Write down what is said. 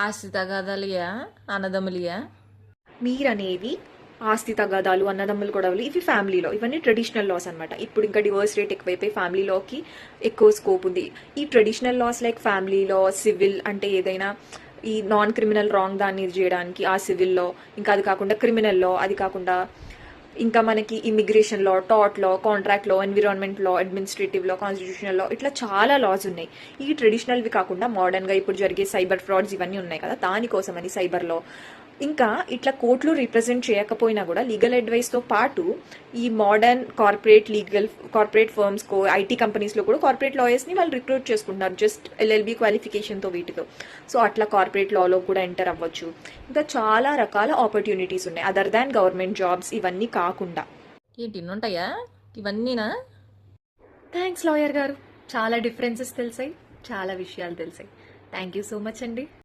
ఆస్తి తగాదాలియా, అన్నదమ్ములియా? మీరనేవి ఆస్తి తగాదాలు, అన్నదమ్ములు గొడవలు, ఇవి ఫ్యామిలీలో, ఇవన్నీ ట్రెడిషనల్ లాస్ అనమాట. ఇప్పుడు ఇంకా డివోర్స్ రేట్ ఎక్కువైపోయి ఫ్యామిలీ లాకి ఎక్కువ స్కోప్ ఉంది. ఈ ట్రెడిషనల్ లాస్ లైక్ ఫ్యామిలీ లా, సివిల్ అంటే ఏదైనా ఈ నాన్ క్రిమినల్ రాంగ్ దాన్ని ఇది చేయడానికి ఆ సివిల్లో, ఇంకా అది కాకుండా క్రిమినల్ లా, అది కాకుండా ఇంకా మనకి ఇమిగ్రేషన్ లా, టాట్ లా, కాంట్రాక్ట్ లా, ఎన్విరాన్మెంట్ లా, అడ్మినిస్ట్రేటివ్ లా, కాన్స్టిట్యూషనల్ లా, ఇట్లా చాలా లాస్ ఉన్నాయి. ఈ ట్రెడిషనల్వి కాకుండా మోడర్న్గా ఇప్పుడు జరిగే సైబర్ ఫ్రాడ్స్ ఇవన్నీ ఉన్నాయి కదా, దానికోసమని సైబర్ లా. ఇంకా ఇట్లా కోర్టులు రిప్రజెంట్ చేయకపోయినా కూడా లీగల్ అడ్వైస్తో పాటు ఈ మోడర్న్ కార్పొరేట్ ఫర్మ్స్కో, ఐటీ కంపెనీస్లో కూడా కార్పొరేట్ లాయర్స్ని వాళ్ళు రిక్రూట్ చేసుకుంటున్నారు జస్ట్ ఎల్ఎల్బి క్వాలిఫికేషన్తో వీటితో. సో అట్లా కార్పొరేట్ లాలో కూడా ఎంటర్ అవ్వచ్చు. ఇంకా చాలా రకాల ఆపర్చునిటీస్ ఉన్నాయి అదర్ దాన్ గవర్నమెంట్ జాబ్స్ ఇవన్నీ కాకుండా. ఏంటి ఇన్ని ఉంటాయా ఇవన్నీనా? థ్యాంక్స్ లాయర్ గారు, చాలా డిఫరెన్సెస్ తెలిసాయి, చాలా విషయాలు తెలిసాయి. థ్యాంక్ యూ సో మచ్ అండి.